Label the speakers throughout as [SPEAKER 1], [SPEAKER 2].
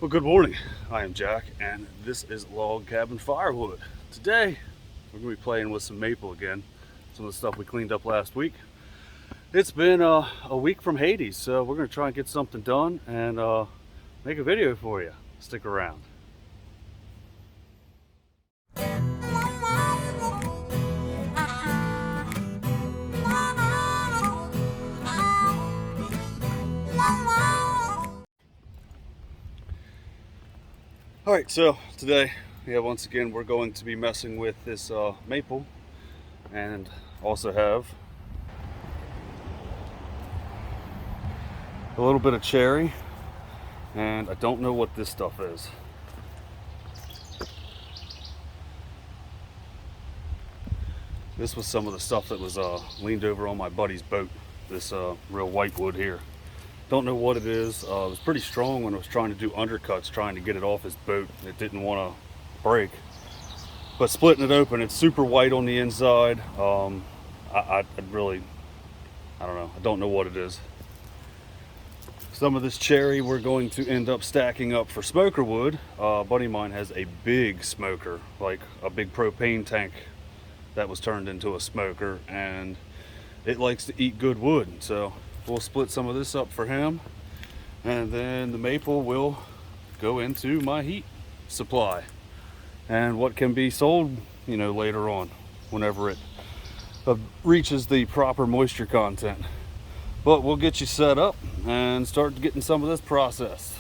[SPEAKER 1] Well, good morning. I am Jack, and this is Log Cabin Firewood. Today, we're going to be playing with some maple again. Some of the stuff we cleaned up last week. It's been a week from Hades, so we're going to try and get something done and make a video for you. Stick around. Alright, so today, once again, we're going to be messing with this maple and also have a little bit of cherry, and I don't know what this stuff is. This was some of the stuff that was leaned over on my buddy's boat, this real white wood here. Don't know what it is. It was pretty strong when I was trying to do undercuts, trying to get it off his boat. It didn't want to break. But splitting it open, it's super white on the inside. I don't know. I don't know what it is. Some of this cherry we're going to end up stacking up for smoker wood. A buddy of mine has a big smoker, like a big propane tank that was turned into a smoker, and it likes to eat good wood. So we'll split some of this up for him, and then the maple will go into my heat supply and what can be sold, later on whenever it reaches the proper moisture content. But we'll get you set up and start getting some of this processed.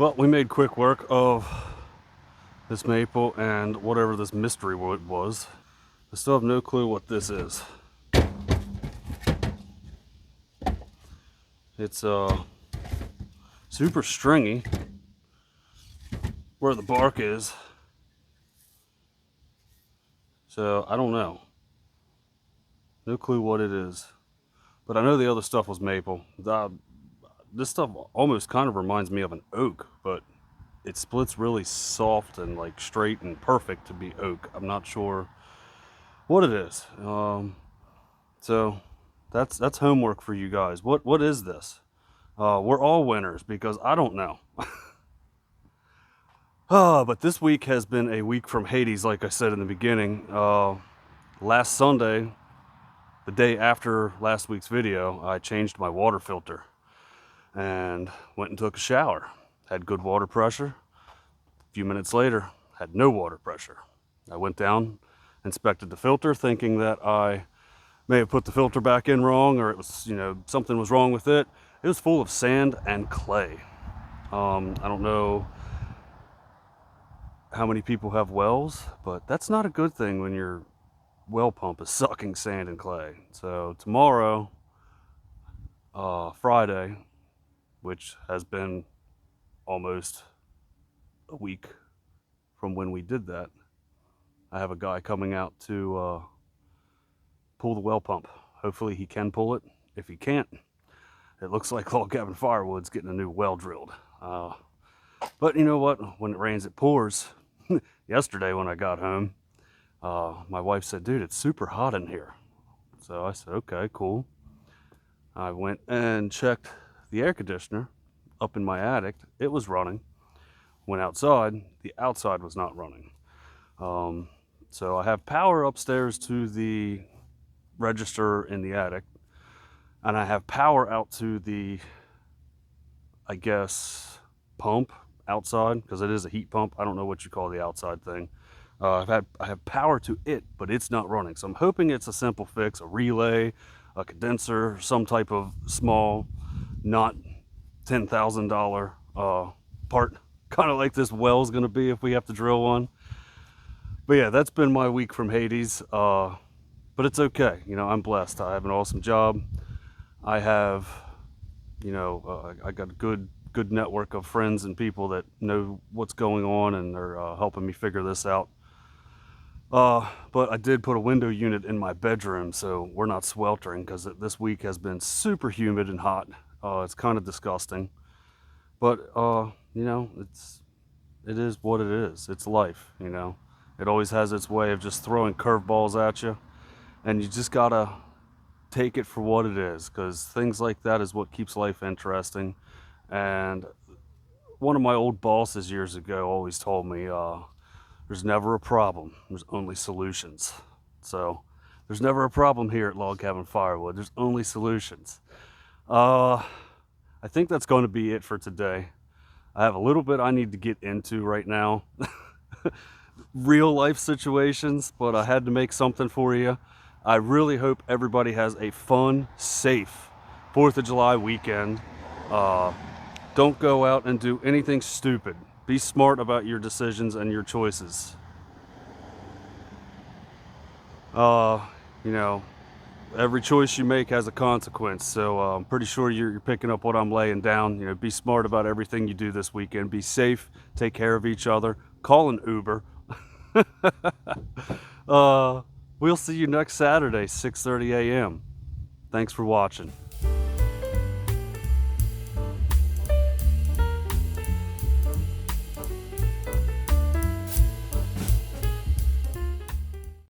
[SPEAKER 1] Well, we made quick work of this maple and whatever this mystery wood was. I still have no clue what this is. It's super stringy where the bark is. So I don't know. No clue what it is. But I know the other stuff was maple. This stuff almost kind of reminds me of an oak, but it splits really soft and like straight and perfect to be oak. I'm not sure what it is. So that's homework for you guys. What is this? We're all winners because I don't know. But this week has been a week from Hades, like I said in the beginning. Last Sunday, the day after last week's video, I changed my water filter and went and took a shower. Had good water pressure. A few minutes later, had no water pressure. I went down, inspected the filter, thinking that I may have put the filter back in wrong, or it was, something was wrong with it. It was full of sand and clay. I don't know how many people have wells, but that's not a good thing when your well pump is sucking sand and clay. So tomorrow, Friday, which has been almost a week from when we did that, I have a guy coming out to pull the well pump. Hopefully he can pull it. If he can't, it looks like Log Cabin Firewood's getting a new well drilled. But you know what? When it rains, it pours. Yesterday when I got home, my wife said, "Dude, it's super hot in here." So I said, "Okay, cool." I went and checked the air conditioner up in my attic. It was running. Went outside, the outside was not running. So I have power upstairs to the register in the attic, and I have power out to the, I guess, pump outside, because it is a heat pump. I don't know what you call the outside thing. I have power to it, but it's not running. So I'm hoping it's a simple fix, a relay, a condenser, some type of small, not $10,000 part, kind of like this well is going to be if we have to drill one. But yeah, that's been my week from Hades. But it's okay. I'm blessed. I have an awesome job. I have, I got a good network of friends and people that know what's going on and are helping me figure this out. But I did put a window unit in my bedroom, so we're not sweltering, because this week has been super humid and hot. It's kind of disgusting. But, it is what it is. It's life, It always has its way of just throwing curveballs at you. And you just gotta take it for what it is, because things like that is what keeps life interesting. And one of my old bosses years ago always told me, there's never a problem, there's only solutions. So there's never a problem here at Log Cabin Firewood. There's only solutions. I think that's going to be it for today. I have a little bit I need to get into right now. Real life situations, but I had to make something for you. I really hope everybody has a fun, safe 4th of July weekend. Don't go out and do anything stupid. Be smart about your decisions and your choices. Every choice you make has a consequence. So I'm pretty sure you're picking up what I'm laying down. Be smart about everything you do this weekend. Be safe. Take care of each other. Call an Uber. We'll see you next Saturday, 6:30 a.m. Thanks for watching.